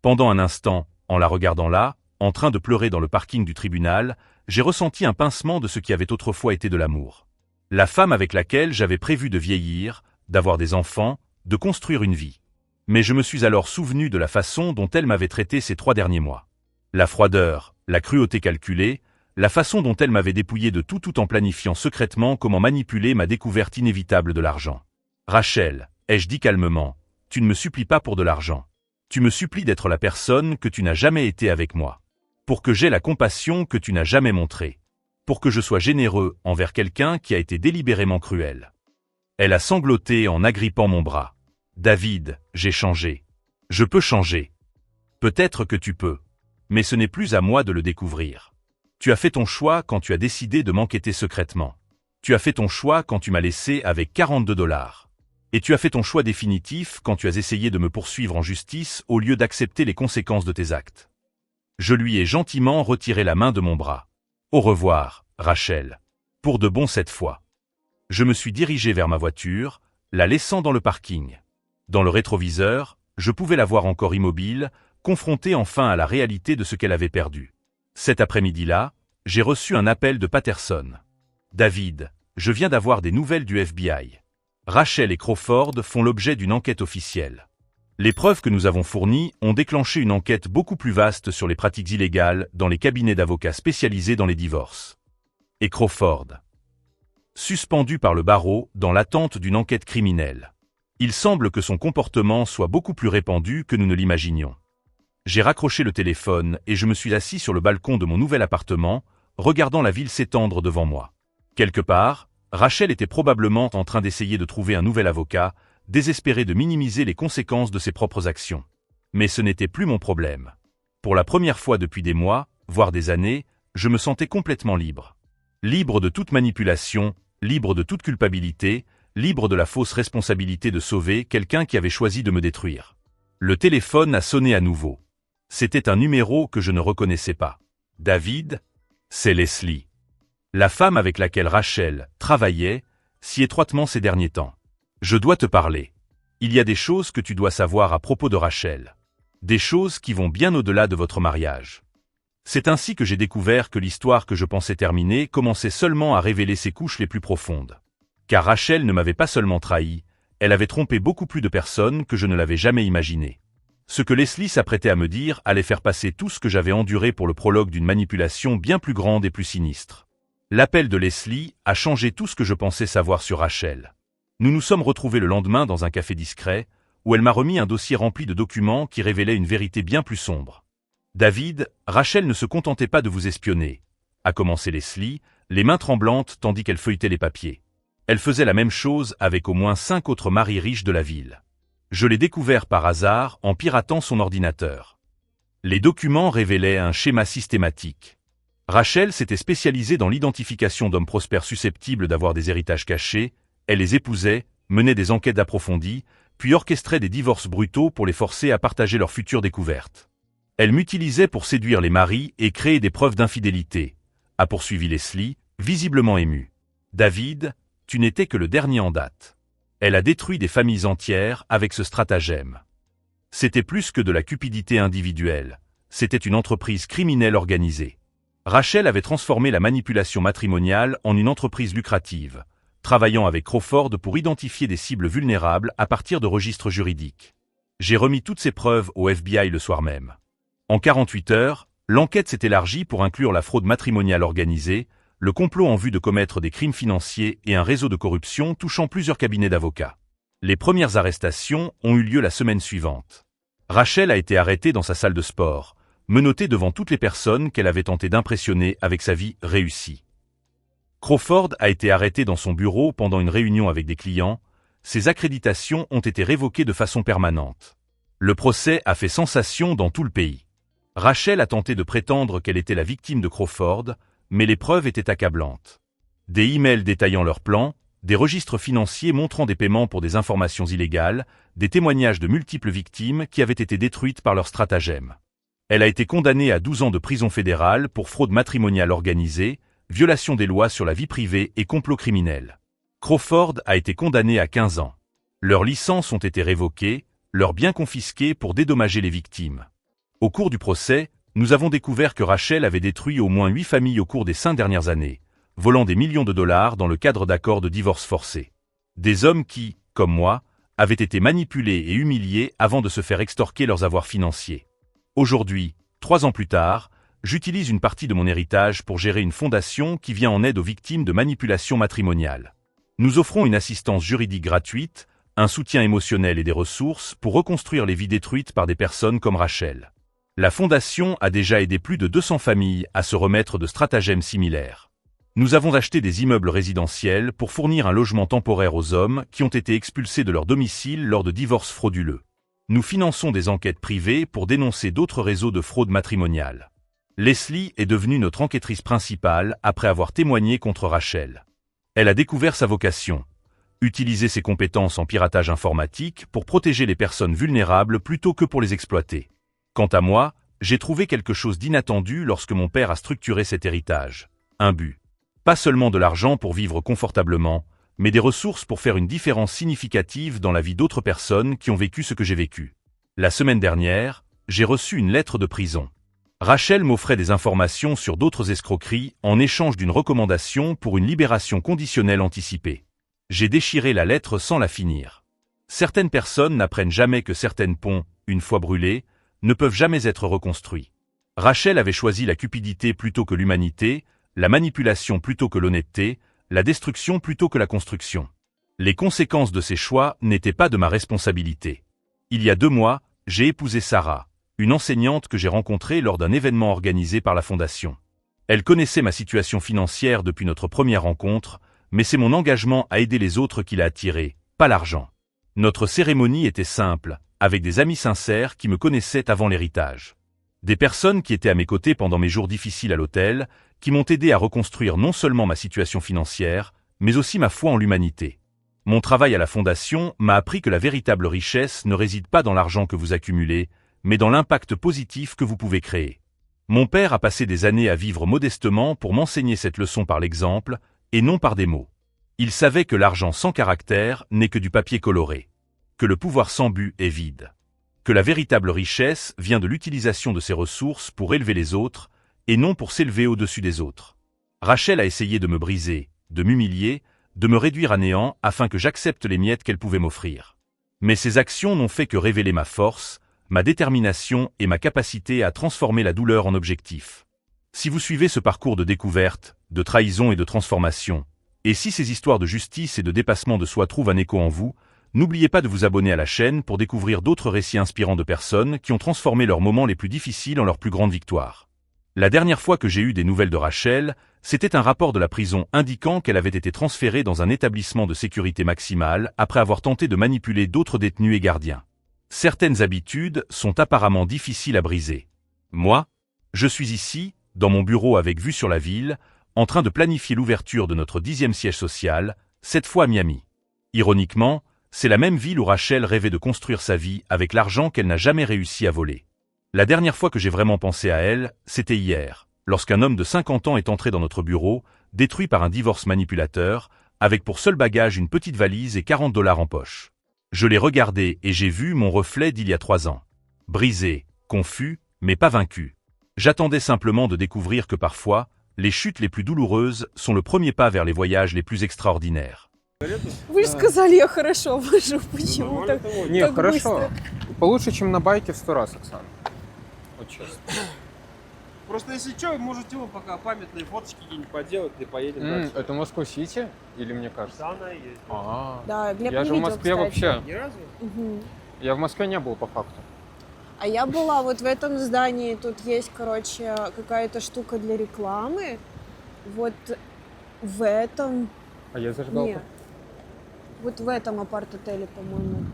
Pendant un instant, en la regardant là, en train de pleurer dans le parking du tribunal, j'ai ressenti un pincement de ce qui avait autrefois été de l'amour. La femme avec laquelle j'avais prévu de vieillir, d'avoir des enfants, de construire une vie. Mais je me suis alors souvenu de la façon dont elle m'avait traité ces 3 derniers mois. La froideur, la cruauté calculée, la façon dont elle m'avait dépouillé de tout en planifiant secrètement comment manipuler ma découverte inévitable de l'argent. « Rachel, ai-je dit calmement, tu ne me supplies pas pour de l'argent. Tu me supplies d'être la personne que tu n'as jamais été avec moi. Pour que j'aie la compassion que tu n'as jamais montrée. Pour que je sois généreux envers quelqu'un qui a été délibérément cruel. » Elle a sangloté en agrippant mon bras. « David, j'ai changé. Je peux changer. Peut-être que tu peux. Mais ce n'est plus à moi de le découvrir. Tu as fait ton choix quand tu as décidé de m'enquêter secrètement. Tu as fait ton choix quand tu m'as laissé avec 42 $. Et tu as fait ton choix définitif quand tu as essayé de me poursuivre en justice au lieu d'accepter les conséquences de tes actes. » Je lui ai gentiment retiré la main de mon bras. « Au revoir, Rachel. Pour de bon cette fois. » Je me suis dirigé vers ma voiture, la laissant dans le parking. Dans le rétroviseur, je pouvais la voir encore immobile, confrontée enfin à la réalité de ce qu'elle avait perdu. Cet après-midi-là, j'ai reçu un appel de Patterson. « David, je viens d'avoir des nouvelles du FBI. Rachel et Crawford font l'objet d'une enquête officielle. Les preuves que nous avons fournies ont déclenché une enquête beaucoup plus vaste sur les pratiques illégales dans les cabinets d'avocats spécialisés dans les divorces. Et Crawford, suspendu par le barreau dans l'attente d'une enquête criminelle. Il semble que son comportement soit beaucoup plus répandu que nous ne l'imaginions. » J'ai raccroché le téléphone et je me suis assis sur le balcon de mon nouvel appartement, regardant la ville s'étendre devant moi. Quelque part, Rachel était probablement en train d'essayer de trouver un nouvel avocat, désespéré de minimiser les conséquences de ses propres actions. Mais ce n'était plus mon problème. Pour la première fois depuis des mois, voire des années, je me sentais complètement libre. Libre de toute manipulation, libre de toute culpabilité, libre de la fausse responsabilité de sauver quelqu'un qui avait choisi de me détruire. Le téléphone a sonné à nouveau. C'était un numéro que je ne reconnaissais pas. « David, c'est Leslie. La femme avec laquelle Rachel travaillait si étroitement ces derniers temps. Je dois te parler. Il y a des choses que tu dois savoir à propos de Rachel. Des choses qui vont bien au-delà de votre mariage. » C'est ainsi que j'ai découvert que l'histoire que je pensais terminée commençait seulement à révéler ses couches les plus profondes. Car Rachel ne m'avait pas seulement trahi, elle avait trompé beaucoup plus de personnes que je ne l'avais jamais imaginé. Ce que Leslie s'apprêtait à me dire allait faire passer tout ce que j'avais enduré pour le prologue d'une manipulation bien plus grande et plus sinistre. L'appel de Leslie a changé tout ce que je pensais savoir sur Rachel. Nous nous sommes retrouvés le lendemain dans un café discret, où elle m'a remis un dossier rempli de documents qui révélaient une vérité bien plus sombre. « David, Rachel ne se contentait pas de vous espionner, » a commencé Leslie, les mains tremblantes tandis qu'elle feuilletait les papiers. Elle faisait la même chose avec au moins 5 autres maris riches de la ville. Je l'ai découvert par hasard en piratant son ordinateur. Les documents révélaient un schéma systématique. Rachel s'était spécialisée dans l'identification d'hommes prospères susceptibles d'avoir des héritages cachés, elle les épousait, menait des enquêtes approfondies, puis orchestrait des divorces brutaux pour les forcer à partager leurs futures découvertes. Elle m'utilisait pour séduire les maris et créer des preuves d'infidélité, a poursuivi Leslie, visiblement émue. David, tu n'étais que le dernier en date. Elle a détruit des familles entières avec ce stratagème. C'était plus que de la cupidité individuelle, c'était une entreprise criminelle organisée. Rachel avait transformé la manipulation matrimoniale en une entreprise lucrative, travaillant avec Crawford pour identifier des cibles vulnérables à partir de registres juridiques. J'ai remis toutes ces preuves au FBI le soir même. En 48 heures, l'enquête s'est élargie pour inclure la fraude matrimoniale organisée, le complot en vue de commettre des crimes financiers et un réseau de corruption touchant plusieurs cabinets d'avocats. Les premières arrestations ont eu lieu la semaine suivante. Rachel a été arrêtée dans sa salle de sport, menottée devant toutes les personnes qu'elle avait tenté d'impressionner avec sa vie réussie. Crawford a été arrêté dans son bureau pendant une réunion avec des clients, ses accréditations ont été révoquées de façon permanente. Le procès a fait sensation dans tout le pays. Rachel a tenté de prétendre qu'elle était la victime de Crawford, mais les preuves étaient accablantes. Des emails détaillant leurs plans, des registres financiers montrant des paiements pour des informations illégales, des témoignages de multiples victimes qui avaient été détruites par leur stratagème. Elle a été condamnée à 12 ans de prison fédérale pour fraude matrimoniale organisée, violation des lois sur la vie privée et complot criminel. Crawford a été condamné à 15 ans. Leurs licences ont été révoquées, leurs biens confisqués pour dédommager les victimes. Au cours du procès, nous avons découvert que Rachel avait détruit au moins 8 familles au cours des 5 dernières années, volant des millions de dollars dans le cadre d'accords de divorce forcés. Des hommes qui, comme moi, avaient été manipulés et humiliés avant de se faire extorquer leurs avoirs financiers. Aujourd'hui, 3 ans plus tard, j'utilise une partie de mon héritage pour gérer une fondation qui vient en aide aux victimes de manipulation matrimoniale. Nous offrons une assistance juridique gratuite, un soutien émotionnel et des ressources pour reconstruire les vies détruites par des personnes comme Rachel. La fondation a déjà aidé plus de 200 familles à se remettre de stratagèmes similaires. Nous avons acheté des immeubles résidentiels pour fournir un logement temporaire aux hommes qui ont été expulsés de leur domicile lors de divorces frauduleux. Nous finançons des enquêtes privées pour dénoncer d'autres réseaux de fraude matrimoniale. Leslie est devenue notre enquêtrice principale après avoir témoigné contre Rachel. Elle a découvert sa vocation, utiliser ses compétences en piratage informatique pour protéger les personnes vulnérables plutôt que pour les exploiter. Quant à moi, j'ai trouvé quelque chose d'inattendu lorsque mon père a structuré cet héritage. Un but. Pas seulement de l'argent pour vivre confortablement, mais des ressources pour faire une différence significative dans la vie d'autres personnes qui ont vécu ce que j'ai vécu. La semaine dernière, j'ai reçu une lettre de prison. Rachel m'offrait des informations sur d'autres escroqueries en échange d'une recommandation pour une libération conditionnelle anticipée. J'ai déchiré la lettre sans la finir. Certaines personnes n'apprennent jamais que certains ponts, une fois brûlés, ne peuvent jamais être reconstruits. Rachel avait choisi la cupidité plutôt que l'humanité, la manipulation plutôt que l'honnêteté, la destruction plutôt que la construction. Les conséquences de ces choix n'étaient pas de ma responsabilité. Il y a 2 mois, j'ai épousé Sarah, une enseignante que j'ai rencontrée lors d'un événement organisé par la Fondation. Elle connaissait ma situation financière depuis notre première rencontre, mais c'est mon engagement à aider les autres qui l'a attirée, pas l'argent. Notre cérémonie était simple, avec des amis sincères qui me connaissaient avant l'héritage. Des personnes qui étaient à mes côtés pendant mes jours difficiles à l'hôtel, qui m'ont aidé à reconstruire non seulement ma situation financière, mais aussi ma foi en l'humanité. Mon travail à la Fondation m'a appris que la véritable richesse ne réside pas dans l'argent que vous accumulez, mais dans l'impact positif que vous pouvez créer. Mon père a passé des années à vivre modestement pour m'enseigner cette leçon par l'exemple, et non par des mots. Il savait que l'argent sans caractère n'est que du papier coloré, que le pouvoir sans but est vide, que la véritable richesse vient de l'utilisation de ses ressources pour élever les autres, et non pour s'élever au-dessus des autres. Rachel a essayé de me briser, de m'humilier, de me réduire à néant afin que j'accepte les miettes qu'elle pouvait m'offrir. Mais ces actions n'ont fait que révéler ma force, ma détermination et ma capacité à transformer la douleur en objectif. Si vous suivez ce parcours de découverte, de trahison et de transformation, et si ces histoires de justice et de dépassement de soi trouvent un écho en vous, n'oubliez pas de vous abonner à la chaîne pour découvrir d'autres récits inspirants de personnes qui ont transformé leurs moments les plus difficiles en leurs plus grandes victoires. La dernière fois que j'ai eu des nouvelles de Rachel, c'était un rapport de la prison indiquant qu'elle avait été transférée dans un établissement de sécurité maximale après avoir tenté de manipuler d'autres détenus et gardiens. Certaines habitudes sont apparemment difficiles à briser. Moi, je suis ici, dans mon bureau avec vue sur la ville, en train de planifier l'ouverture de notre 10e siège social, cette fois à Miami. Ironiquement, C'est la même ville où Rachel rêvait de construire sa vie avec l'argent qu'elle n'a jamais réussi à voler. La dernière fois que j'ai vraiment pensé à elle, c'était hier, lorsqu'un homme de 50 ans est entré dans notre bureau, détruit par un divorce manipulateur, avec pour seul bagage une petite valise et $40 en poche. Je l'ai regardé et j'ai vu mon reflet d'il y a 3 ans. Brisé, confus, mais pas vaincu. J'attendais simplement de découvrir que parfois, les chutes les plus douloureuses sont le premier pas vers les voyages les plus extraordinaires. Вы же сказали, я хорошо вожу. Почему так? Не, так хорошо. быстро? Получше, чем на байке в 100 раз, Оксана. Вот честно. Просто если что, можете вы пока памятные фоточки где-нибудь поделать и поедем дальше. Это Москва-Сити? Или мне кажется? Да, она и есть. А, Да, Глеб я не же в видел, Москве кстати. вообще. Ни разу? Мгм. Я в Москве не был по факту. А я была вот в этом здании, тут есть, короче, какая-то штука для рекламы. Вот в этом... А я зажигал. Нет. Вот в этом апарт-отеле, по-моему.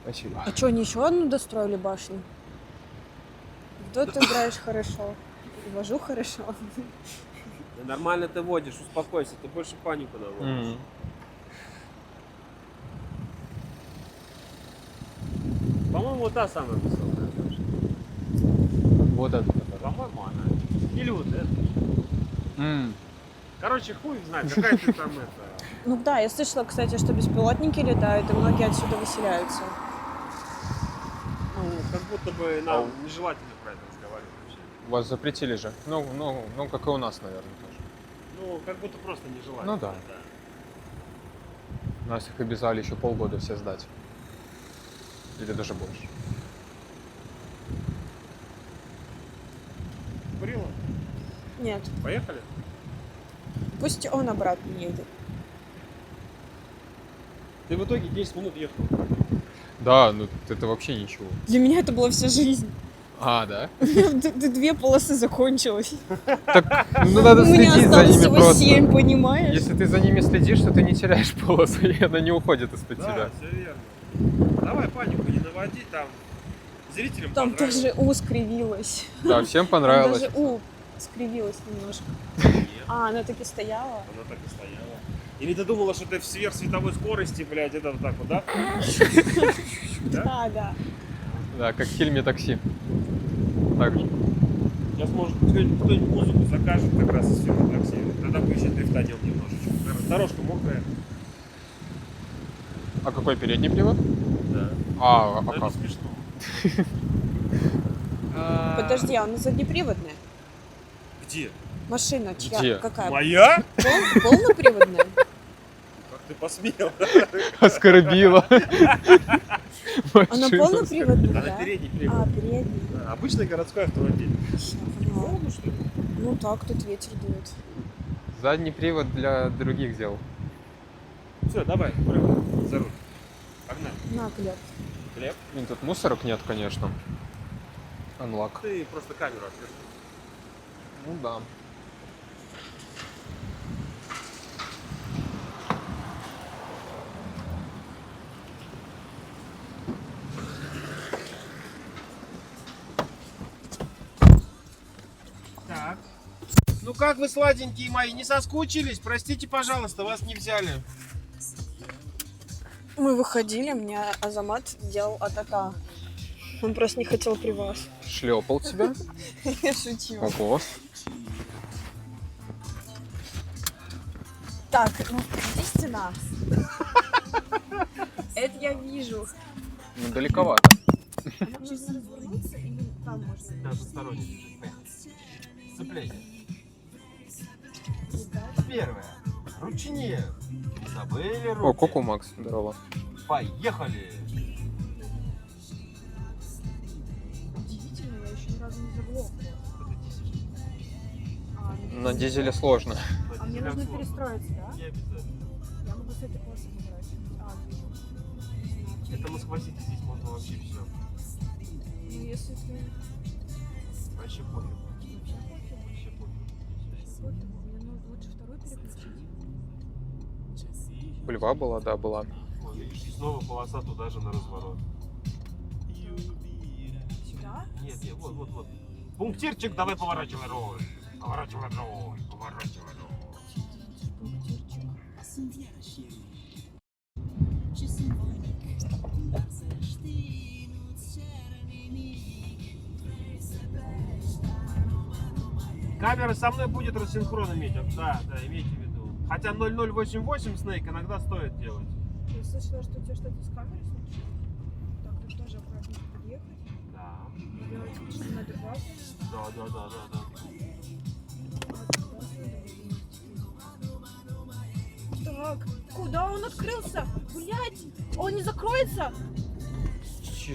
Спасибо. А что, они еще одну достроили башню? То ты играешь хорошо. И вожу хорошо. Да нормально ты водишь, успокойся, ты больше панику наводишь. По-моему, вот та самая высокая башня. Вот это. По-моему, она. Или вот эта. Короче, хуй знает, какая ты там это. Ну да, я слышала, кстати, что беспилотники летают, и многие отсюда выселяются. Ну, как будто бы нам нежелательно про это разговаривать вообще. Вас запретили же. Ну, как и у нас, наверное, тоже. Ну, как будто просто нежелательно. Ну да. Нас их обязали еще полгода все сдать. Или даже больше. Курила? Нет, Поехали? пусть он обратно едет. Ты в итоге 10 минут ехал. Да, ну это вообще ничего. Для меня это была вся жизнь. А, да? У меня 2 полосы закончилось. Так, ну надо У меня следить за осталось ними всего просто. 7, понимаешь? Если ты за ними следишь, то ты не теряешь полосу, и она не уходит из-под Да, тебя. все верно. Давай панику не наводи, там зрителям Там понравилось. даже У скривилась. Да, всем Там понравилось. даже У скривилась немножко. Нет, А, она таки стояла. она так и стояла. Или ты думала, что ты в сверхсветовой скорости, блядь, это вот так вот, да? Да? Да, да. Да, как в фильме «Такси». Так же. Сейчас, может, кто-нибудь музыку закажет как раз из фильма «Такси». Тогда бы еще дрифтанем немножечко. Дорожка мокрая. А какой передний привод? Да. А Но это как? смешно. Подожди, а она заднеприводная? Где? Машина чья? Где? Какая? Моя? Полноприводная? Как ты посмел? Оскорбила. Она Машину полноприводная, Она да? передний А, привод. передний. Да, обычный городской автомобиль. Поняла. Холодно, что ли? Ну так, тут ветер дует. Задний привод для других дел. Все, давай, прыгай за руль. Погнали. На, Глеб. Глеб, Блин, тут мусорок нет, конечно. Unlock. ты просто камеру отверни. Ну да. Так. Ну как вы, сладенькие мои, не соскучились? Простите, пожалуйста, вас не взяли. Мы выходили, мне Азамат делал атака. Он просто не хотел при вас. Шлепал тебя. Я шучу. Ого. Так, ну где стена? Это я вижу. Ну далековато. Нам сейчас развернуться или там можно? Даже сторонний. Сцепление. Первое. Ручник. Забыли руки. О, Коку Макс, здорово. Поехали. Удивительно, я еще ни разу не заглохла. На дизеле сложно. А мне нужно перестроиться, да? Не обязательно. Я могу с этой полосы поворачивать. А, вижу. Это Москва-Сити, здесь можно вообще все. Ну, если ты... Вообще пофиг. Вообще пофиг. Вообще пофиг. Вот, мне лучше вторую переключить. Пыльва была, да, была. Вон, видишь, и снова полоса туда же на разворот. Сюда? Нет, нет, вот. Пунктирчик, давай поворачивай руль. Поворачивай руль, поворачивай руль. Пунктирчик. Камера со мной будет рассинхрон иметь, да, имейте в виду. Хотя 0088 Snake иногда стоит делать. Я слышала, что у тебя что-то с камерой случилось. Так, тут тоже аккуратненько подъехать. Да. Делать что надо важное. Да. Так, куда он открылся? Блять, он не закроется?